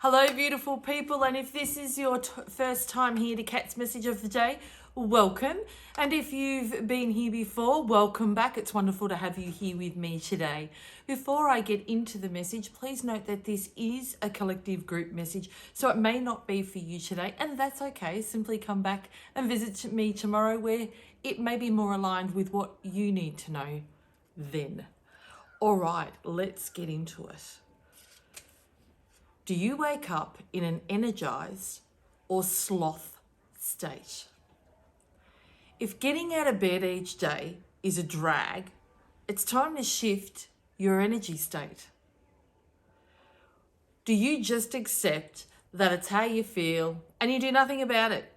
Hello, beautiful people, and if this is your first time here to Kat's Message of the Day, welcome. And if you've been here before, welcome back. It's wonderful to have you here with me today. Before I get into the message, please note that this is a collective group message, so it may not be for you today, and that's okay. Simply come back and visit me tomorrow where it may be more aligned with what you need to know then. All right, let's get into it. Do you wake up in an energized or sloth state? If getting out of bed each day is a drag, it's time to shift your energy state. Do you just accept that it's how you feel and you do nothing about it?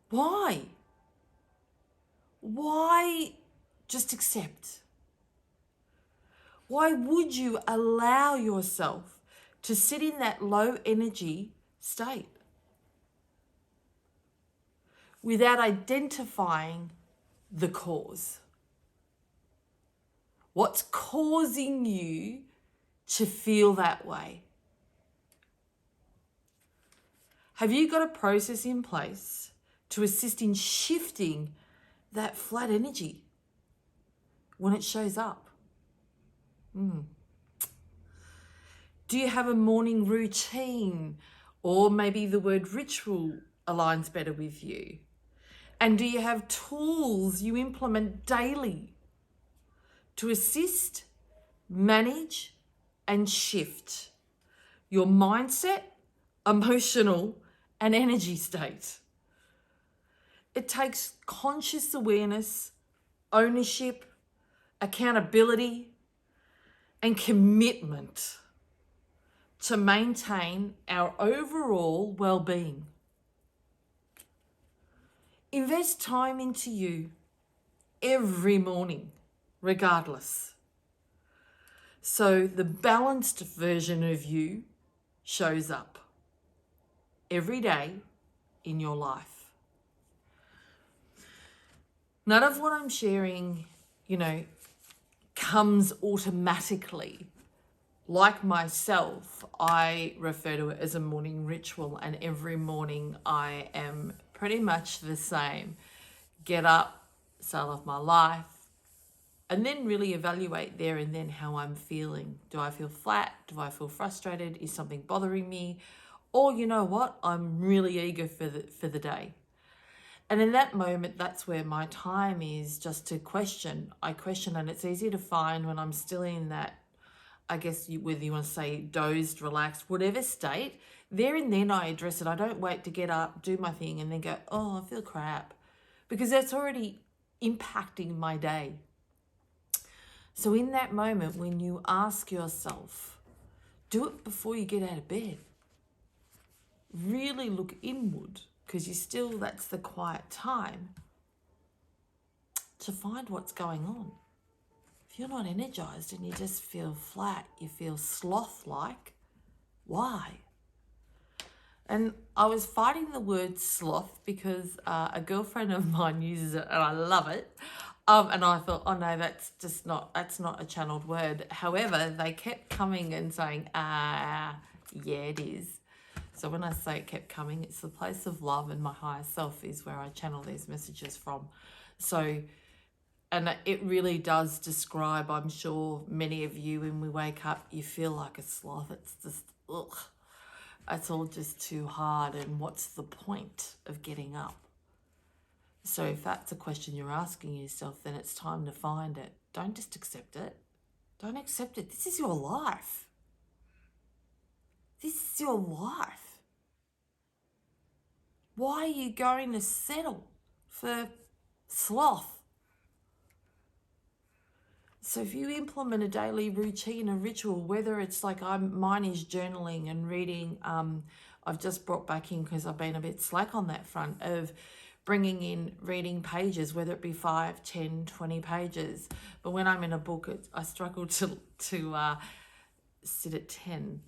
Why? Why just accept? Why would you allow yourself to sit in that low energy state without identifying the cause? What's causing you to feel that way? Have you got a process in place to assist in shifting that flat energy when it shows up? Do you have a morning routine, or maybe the word ritual aligns better with you? And do you have tools you implement daily to assist, manage, and shift your mindset, emotional, and energy state? It takes conscious awareness, ownership, accountability, and commitment to maintain our overall well-being. Invest time into you every morning, regardless, so the balanced version of you shows up every day in your life. None of what I'm sharing, comes automatically. Like myself, I refer to it as a morning ritual, and every morning I am pretty much the same. Get up, start off my life, and then really evaluate there and then how I'm feeling. Do I feel flat? Do I feel frustrated? Is something bothering me? Or you know what? I'm really eager for the day. And in that moment, that's where my time is, just to question. I question, and it's easy to find when I'm still in that, I guess whether you want to say dozed, relaxed, whatever state, there and then I address it. I don't wait to get up, do my thing, and then go, oh, I feel crap, because that's already impacting my day. So in that moment, when you ask yourself, do it before you get out of bed. Really look inward, because that's the quiet time to find what's going on. If you're not energized and you just feel flat, you feel sloth-like, why? And I was fighting the word sloth because a girlfriend of mine uses it and I love it. And I thought, oh no, that's not a channeled word. However, they kept coming and saying, yeah, it is. So when I say it kept coming, it's the place of love, and my higher self is where I channel these messages from. So, and it really does describe, I'm sure many of you, when we wake up, you feel like a sloth. It's just, ugh. It's all just too hard. And what's the point of getting up? So if that's a question you're asking yourself, then it's time to find it. Don't just accept it. Don't accept it. This is your life. This is your life. Why are you going to settle for sloth? So if you implement a daily routine, a ritual, whether it's like mine is journaling and reading, I've just brought back in, because I've been a bit slack on that front, of bringing in reading pages, whether it be 5, 10, 20 pages. But when I'm in a book, I struggle to sit at 10.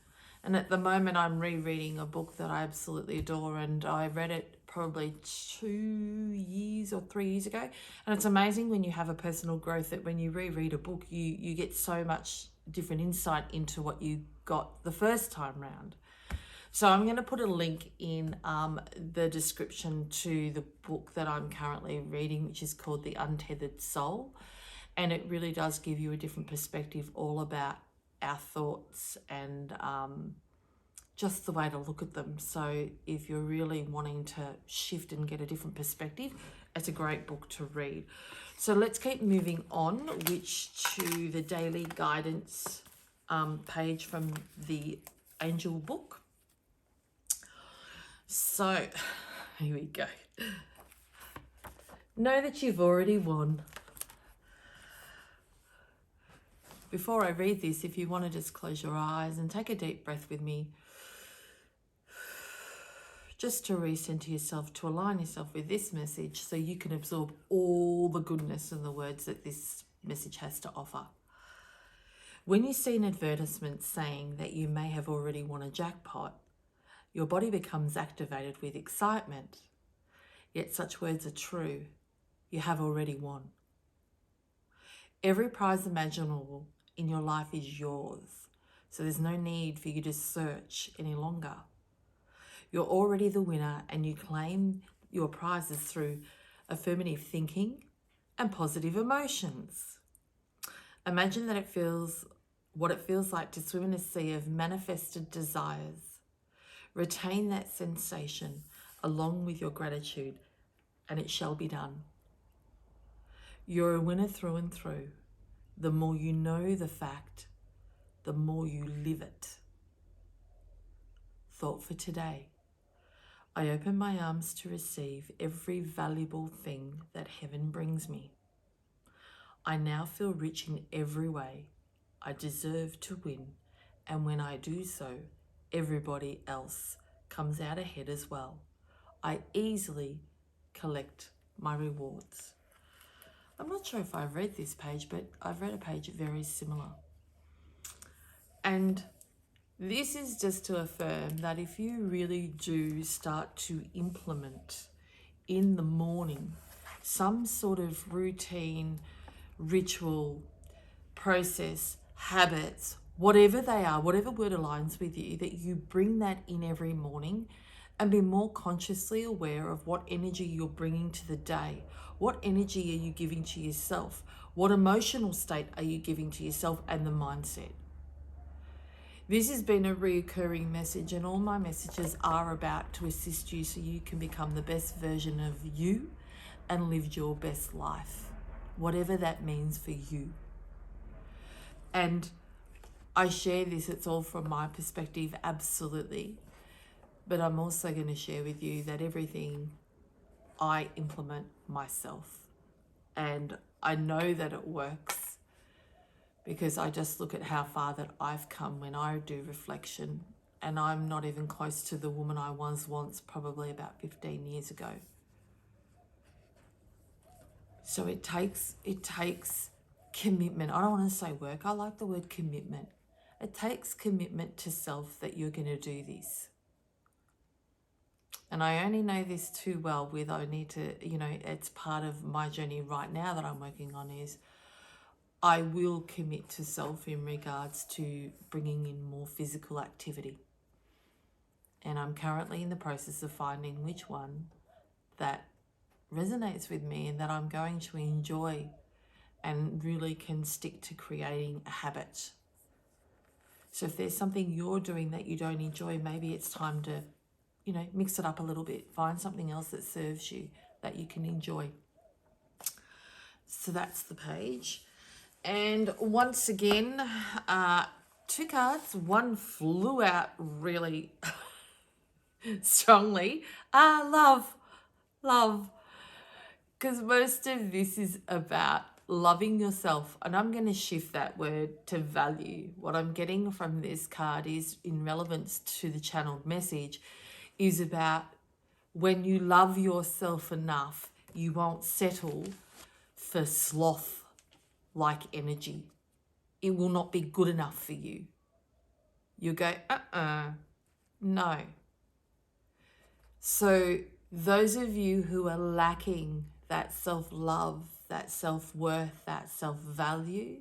And at the moment, I'm rereading a book that I absolutely adore, and I read it probably 2 years or 3 years ago. And it's amazing when you have a personal growth that when you reread a book, you get so much different insight into what you got the first time round. So I'm going to put a link in the description to the book that I'm currently reading, which is called The Untethered Soul. And it really does give you a different perspective all about our thoughts and just the way to look at them. So if you're really wanting to shift and get a different perspective, it's a great book to read. So let's keep moving on, which to the daily guidance page from the Angel book. So here we go. Know that you've already won. Before I read this, if you want to just close your eyes and take a deep breath with me, just to recenter yourself, to align yourself with this message so you can absorb all the goodness and the words that this message has to offer. When you see an advertisement saying that you may have already won a jackpot, your body becomes activated with excitement. Yet such words are true. You have already won. Every prize imaginable in your life is yours, so there's no need for you to search any longer. You're already the winner, and you claim your prizes through affirmative thinking and positive emotions. Imagine that what it feels like to swim in a sea of manifested desires. Retain that sensation along with your gratitude, and it shall be done. You're a winner through and through. The more you know the fact, the more you live it. Thought for today. I open my arms to receive every valuable thing that heaven brings me. I now feel rich in every way. I deserve to win, and when I do so, everybody else comes out ahead as well. I easily collect my rewards. I'm not sure if I've read this page, but I've read a page very similar. And this is just to affirm that if you really do start to implement in the morning some sort of routine, ritual, process, habits, whatever they are, whatever word aligns with you, that you bring that in every morning and be more consciously aware of what energy you're bringing to the day. What energy are you giving to yourself? What emotional state are you giving to yourself and the mindset? This has been a recurring message, and all my messages are about to assist you so you can become the best version of you and live your best life, whatever that means for you. And I share this, it's all from my perspective, absolutely. But I'm also going to share with you that everything I implement myself. And I know that it works because I just look at how far that I've come when I do reflection. And I'm not even close to the woman I was once, probably about 15 years ago. So it takes commitment. I don't want to say work. I like the word commitment. It takes commitment to self that you're going to do this. And I only know this too well with I need to, it's part of my journey right now that I'm working on is I will commit to self in regards to bringing in more physical activity. And I'm currently in the process of finding which one that resonates with me and that I'm going to enjoy and really can stick to creating a habit. So if there's something you're doing that you don't enjoy, maybe it's time to mix it up a little bit. Find something else that serves you, that you can enjoy. So that's the page. And once again, 2 cards. One flew out really strongly. Love. Because most of this is about loving yourself. And I'm going to shift that word to value. What I'm getting from this card is in relevance to the channeled message is about when you love yourself enough, you won't settle for sloth-like energy. It will not be good enough for you. You go, no. So those of you who are lacking that self-love, that self-worth, that self-value,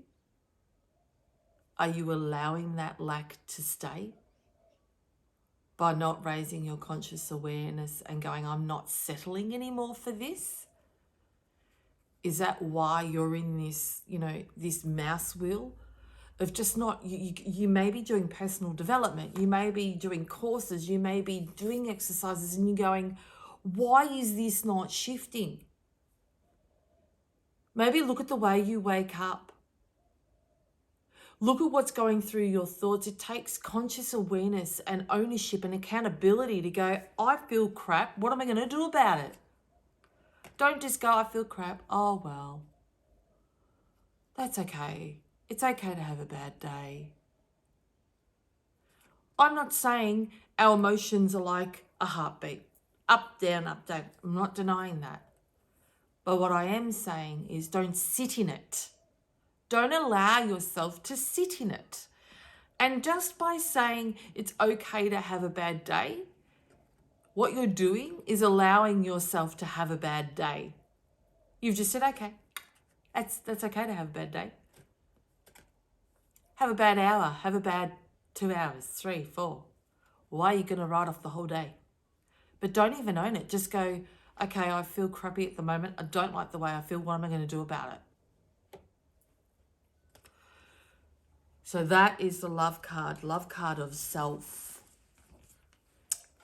are you allowing that lack to stay? by not raising your conscious awareness and going, I'm not settling anymore for this? Is that why you're in this, this mouse wheel of just not, you may be doing personal development, you may be doing courses, you may be doing exercises, and you're going, why is this not shifting? Maybe look at the way you wake up. Look at what's going through your thoughts. It takes conscious awareness and ownership and accountability to go, I feel crap. What am I going to do about it? Don't just go, I feel crap. Oh, well, that's okay. It's okay to have a bad day. I'm not saying our emotions are like a heartbeat. Up, down, up, down. I'm not denying that. But what I am saying is don't sit in it. Don't allow yourself to sit in it. And just by saying it's okay to have a bad day, what you're doing is allowing yourself to have a bad day. You've just said, okay, that's okay to have a bad day. Have a bad hour, have a bad 2 hours, 3, 4. Why are you going to write off the whole day? But don't even own it. Just go, okay, I feel crappy at the moment. I don't like the way I feel. What am I going to do about it? So that is the love card of self.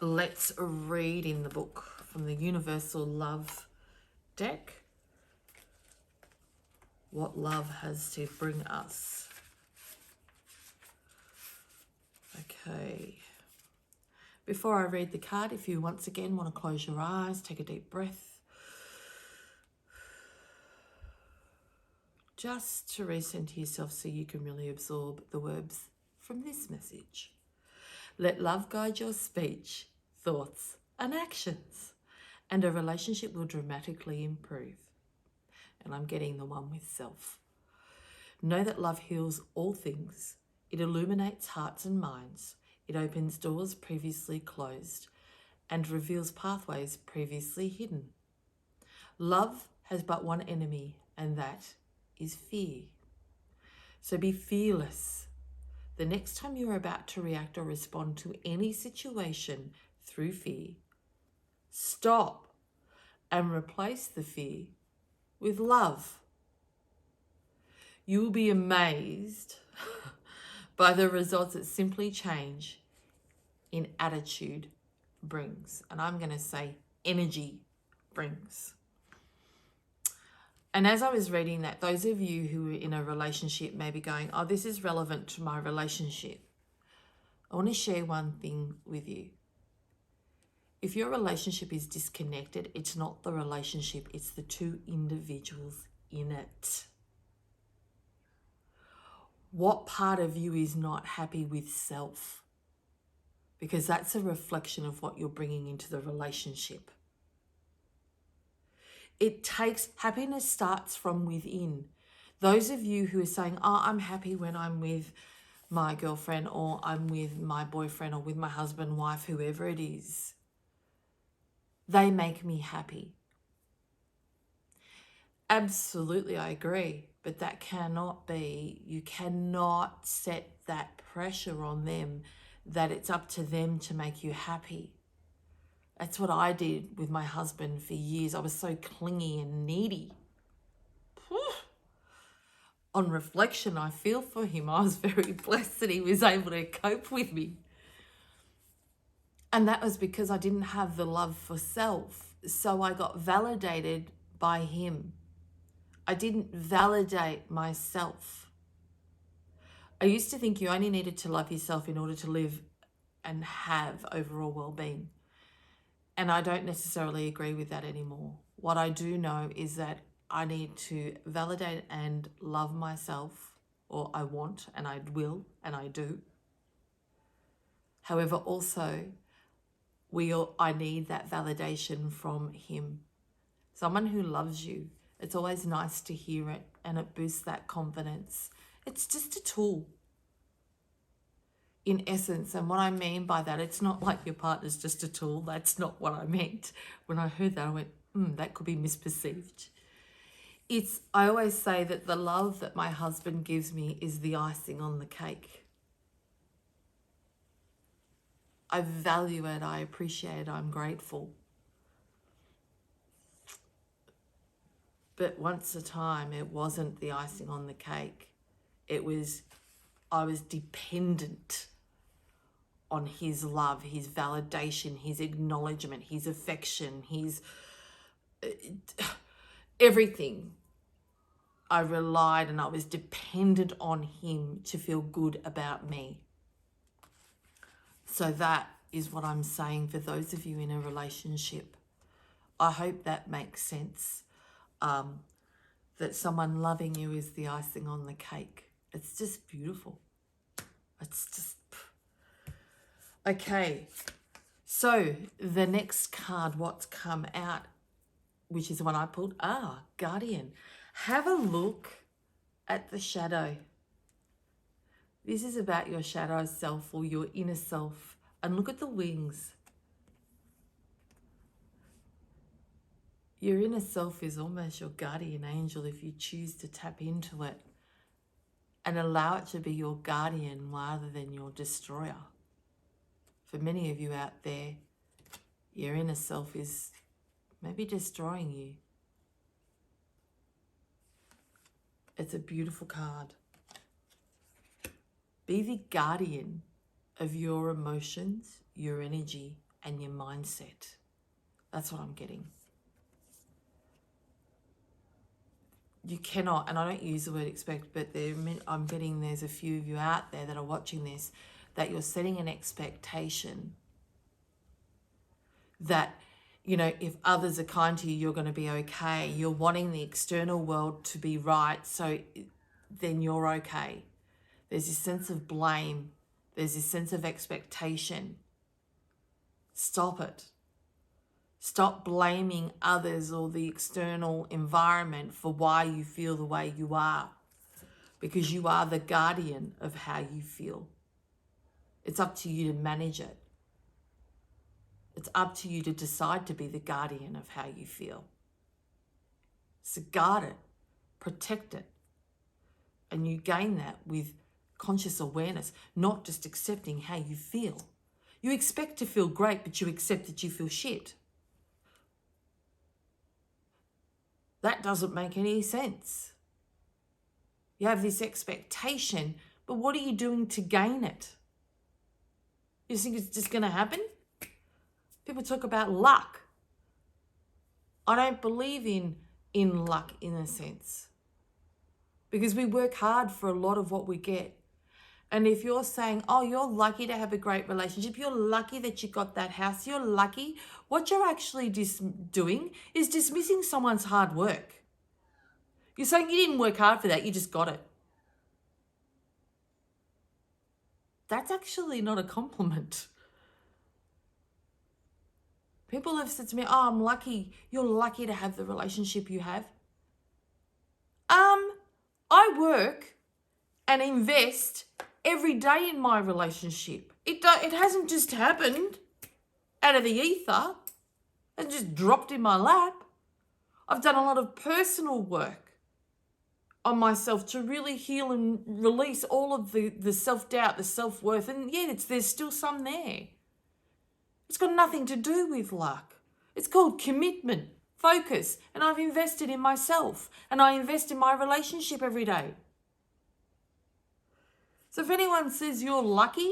Let's read in the book from the Universal Love deck what love has to bring us. Okay. Before I read the card, if you once again want to close your eyes, take a deep breath. Just to recenter yourself so you can really absorb the words from this message. Let love guide your speech, thoughts, and actions, and a relationship will dramatically improve. And I'm getting the one with self. Know that love heals all things. It illuminates hearts and minds. It opens doors previously closed and reveals pathways previously hidden. Love has but one enemy, and that is fear. So be fearless. The next time you're about to react or respond to any situation through fear, stop and replace the fear with love. You will be amazed by the results that simply change in attitude brings. And I'm going to say energy brings. And as I was reading that, those of you who are in a relationship may be going, oh, this is relevant to my relationship. I want to share one thing with you. If your relationship is disconnected, it's not the relationship, it's the two individuals in it. What part of you is not happy with self? Because that's a reflection of what you're bringing into the relationship. Happiness starts from within. Those of you who are saying, oh, I'm happy when I'm with my girlfriend, or I'm with my boyfriend, or with my husband, wife, whoever it is, they make me happy. Absolutely, I agree. But that cannot be. You cannot set that pressure on them that it's up to them to make you happy. That's what I did with my husband for years. I was so clingy and needy. On reflection, I feel for him. I was very blessed that he was able to cope with me. And that was because I didn't have the love for self. So I got validated by him. I didn't validate myself. I used to think you only needed to love yourself in order to live and have overall well-being. And I don't necessarily agree with that anymore. What I do know is that I need to validate and love myself, or I want, and I will, and I do. However, also, I need that validation from him. Someone who loves you, it's always nice to hear it, and it boosts that confidence. It's just a tool, in essence. And what I mean by that, it's not like your partner's just a tool. That's not what I meant. When I heard that, I went, that could be misperceived. I always say that the love that my husband gives me is the icing on the cake. I value it, I appreciate it, I'm grateful. But once a time, it wasn't the icing on the cake. It was, I was dependent on his love, his validation, his acknowledgement, his affection, his everything. I relied and I was dependent on him to feel good about me. So that is what I'm saying for those of you in a relationship. I hope that makes sense. That someone loving you is the icing on the cake. It's just beautiful. It's just... Okay. So the next card, what's come out, which is the one I pulled. Guardian. Have a look at the shadow. This is about your shadow self or your inner self. And look at the wings. Your inner self is almost your guardian angel if you choose to tap into it and allow it to be your guardian rather than your destroyer. For many of you out there, your inner self is maybe destroying you. It's a beautiful card. Be the guardian of your emotions, your energy, and your mindset. That's what I'm getting. You cannot, and I don't use the word expect, but I'm getting there's a few of you out there that are watching this, that you're setting an expectation that, you know, if others are kind to you, you're going to be okay. You're wanting the external world to be right, so then you're okay. There's this sense of blame. There's this sense of expectation. Stop it. Stop blaming others or the external environment for why you feel the way you are, because you are the guardian of how you feel. It's up to you to manage it. It's up to you to decide to be the guardian of how you feel. So guard it, protect it, and you gain that with conscious awareness, not just accepting how you feel. You expect to feel great, but you accept that you feel shit. That doesn't make any sense. You have this expectation, but what are you doing to gain it? You think it's just going to happen? People talk about luck. I don't believe in luck in a sense, because we work hard for a lot of what we get. And if you're saying, oh, you're lucky to have a great relationship, you're lucky that you got that house, you're lucky, what you're actually doing is dismissing someone's hard work. You're saying you didn't work hard for that, you just got it. That's actually not a compliment. People have said to me, oh, I'm lucky. You're lucky to have the relationship you have. I work and invest every day in my relationship. It hasn't just happened out of the ether and just dropped in my lap. I've done a lot of personal work on myself to really heal and release all of the self-doubt, the self-worth. And yeah, there's still some there. It's got nothing to do with luck. It's called commitment, focus, and I've invested in myself, and I invest in my relationship every day. So if anyone says you're lucky,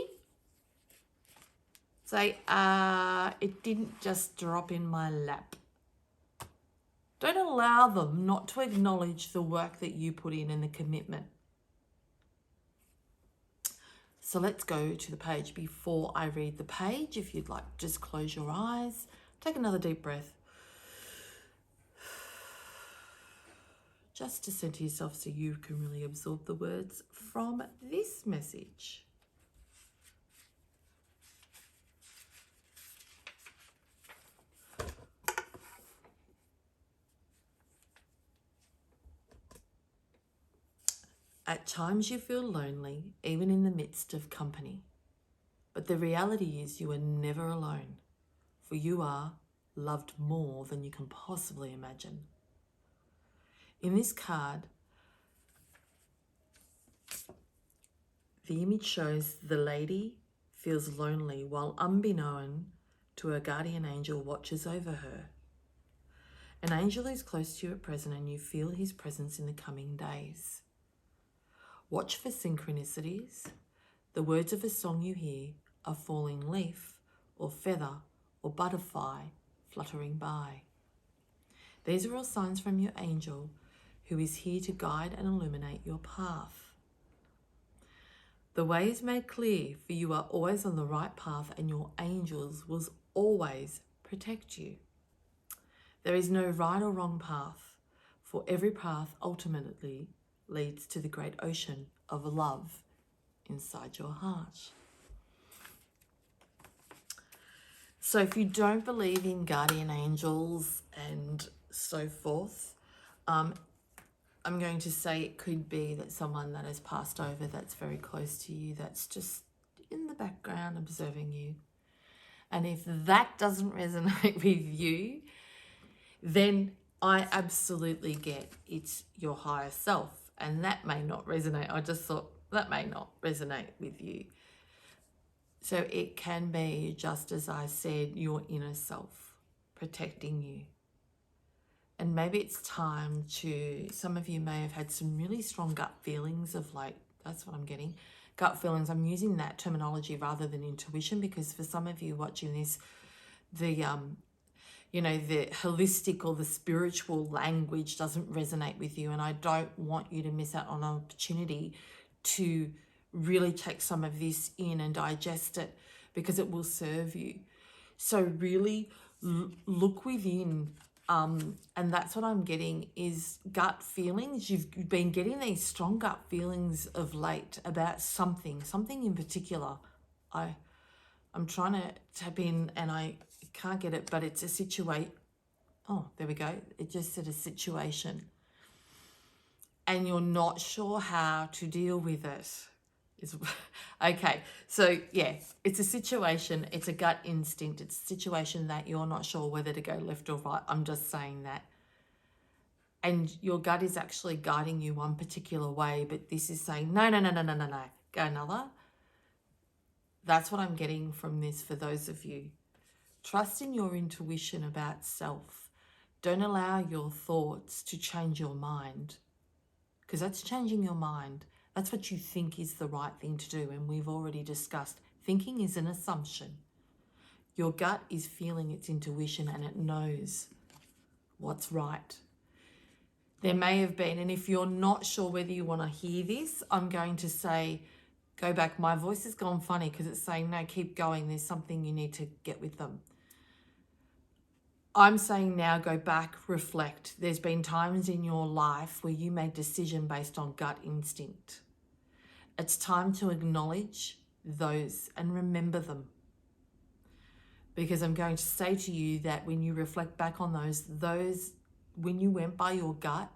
say, it didn't just drop in my lap. Don't allow them not to acknowledge the work that you put in and the commitment. So let's go to the page. Before I read the page, if you'd like, just close your eyes. Take another deep breath. Just to center yourself so you can really absorb the words from this message. At times you feel lonely, even in the midst of company. But the reality is you are never alone, for you are loved more than you can possibly imagine. In this card, the image shows the lady feels lonely while unbeknown to her guardian angel watches over her. An angel is close to you at present and you feel his presence in the coming days. Watch for synchronicities. The words of a song you hear, a falling leaf or feather or butterfly fluttering by. These are all signs from your angel who is here to guide and illuminate your path. The way is made clear, for you are always on the right path and your angels will always protect you. There is no right or wrong path, for every path ultimately leads to the great ocean of love inside your heart. So if you don't believe in guardian angels and so forth, I'm going to say it could be that someone that has passed over that's very close to you, that's just in the background observing you. And if that doesn't resonate with you, then I absolutely get it's your higher self. And that may not resonate. I just thought that may not resonate with you. So it can be, just as I said, your inner self protecting you. And maybe it's time to, some of you may have had some really strong gut feelings of like, that's what I'm getting, gut feelings. I'm using that terminology rather than intuition, because for some of you watching this, the holistic or the spiritual language doesn't resonate with you. And I don't want you to miss out on an opportunity to really take some of this in and digest it, because it will serve you. So really look within. And that's what I'm getting is gut feelings. You've been getting these strong gut feelings of late about something in particular. I'm trying to tap in and I can't get it, but it's a situation. Oh, there we go. It just said a situation. And you're not sure how to deal with it. Okay, so yeah, it's a situation, it's a gut instinct, it's a situation that you're not sure whether to go left or right. I'm just saying that. And your gut is actually guiding you one particular way, but this is saying, no, go another. That's what I'm getting from this for those of you. Trust in your intuition about self. Don't allow your thoughts to change your mind, because that's changing your mind. That's what you think is the right thing to do. And we've already discussed, thinking is an assumption. Your gut is feeling its intuition and it knows what's right. There may have been, and if you're not sure whether you want to hear this, I'm going to say, go back. My voice has gone funny because it's saying, no, keep going. There's something you need to get with them. I'm saying now, go back, reflect. There's been times in your life where you made decision based on gut instinct. It's time to acknowledge those and remember them. Because I'm going to say to you that when you reflect back on those, when you went by your gut,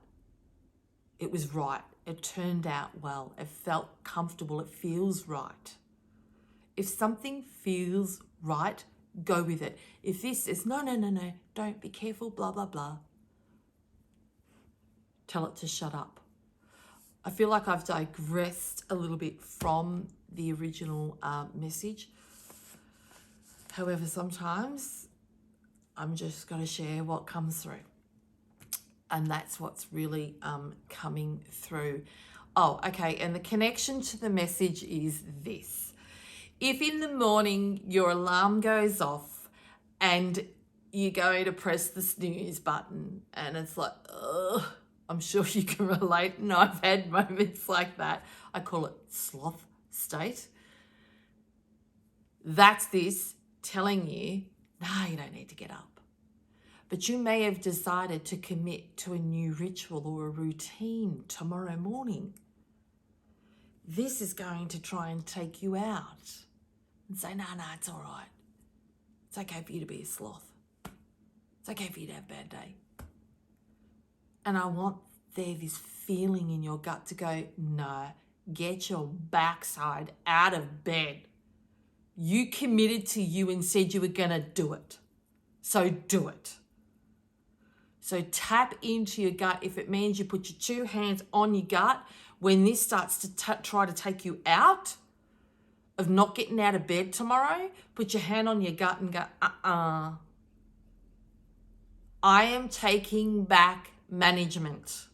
it was right. It turned out well. It felt comfortable. It feels right. If something feels right, go with it. If this is no, don't, be careful, blah, blah, blah, tell it to shut up. I feel like I've digressed a little bit from the original message. However, sometimes I'm just going to share what comes through. And that's what's really coming through. Oh, okay. And the connection to the message is this. If in the morning your alarm goes off and you go to press the snooze button and it's like, ugh, I'm sure you can relate, and I've had moments like that. I call it sloth state. That's this telling you, no, you don't need to get up. But you may have decided to commit to a new ritual or a routine tomorrow morning. This is going to try and take you out and say, no, it's all right. It's okay for you to be a sloth. It's okay for you to have a bad day. And I want this feeling in your gut to go, no, get your backside out of bed. You committed to you and said you were going to do it. So do it. So tap into your gut. If it means you put your 2 hands on your gut, when this starts to try to take you out, of not getting out of bed tomorrow, put your hand on your gut and go, I am taking back management.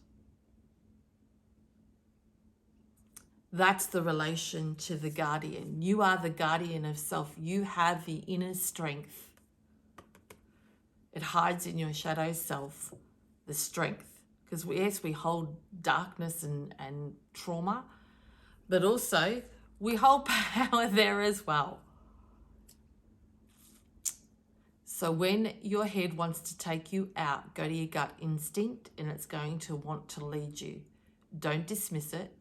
That's the relation to the guardian. You are the guardian of self. You have the inner strength. It hides in your shadow self, the strength. Because yes, we hold darkness and trauma, but also we hold power there as well. So when your head wants to take you out, go to your gut instinct and it's going to want to lead you. Don't dismiss it.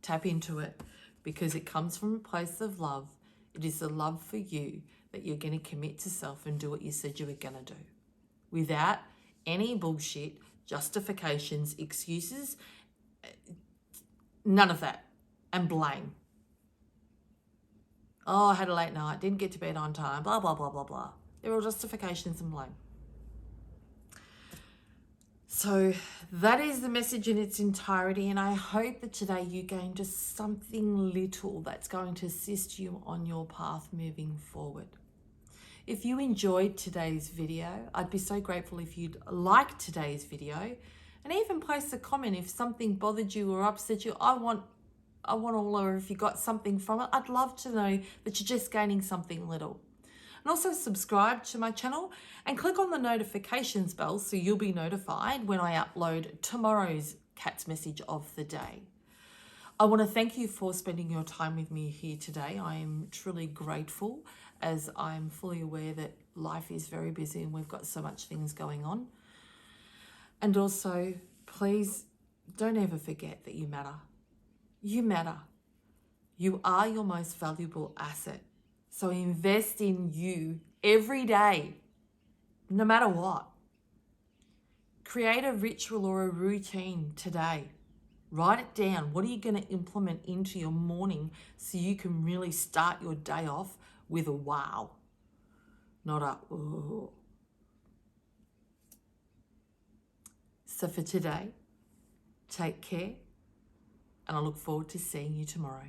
Tap into it because it comes from a place of love. It is the love for you that you're going to commit to self and do what you said you were going to do. Without any bullshit, justifications, excuses, none of that. And blame. Oh, I had a late night, didn't get to bed on time, blah, blah, blah, blah, blah. They're all justifications and blame. So that is the message in its entirety, and I hope that today you gain just something little that's going to assist you on your path moving forward. If you enjoyed today's video, I'd be so grateful if you'd like today's video and even place a comment if something bothered you or upset you. I want all, or if you got something from it, I'd love to know that you're just gaining something little. And also subscribe to my channel and click on the notifications bell so you'll be notified when I upload tomorrow's Cat's Message of the Day. I want to thank you for spending your time with me here today. I am truly grateful as I'm fully aware that life is very busy and we've got so much things going on. And also, please don't ever forget that you matter. You matter. You are your most valuable asset. So invest in you every day, no matter what. Create a ritual or a routine today. Write it down. What are you going to implement into your morning so you can really start your day off with a wow, not a ooh. So for today, take care, and I look forward to seeing you tomorrow.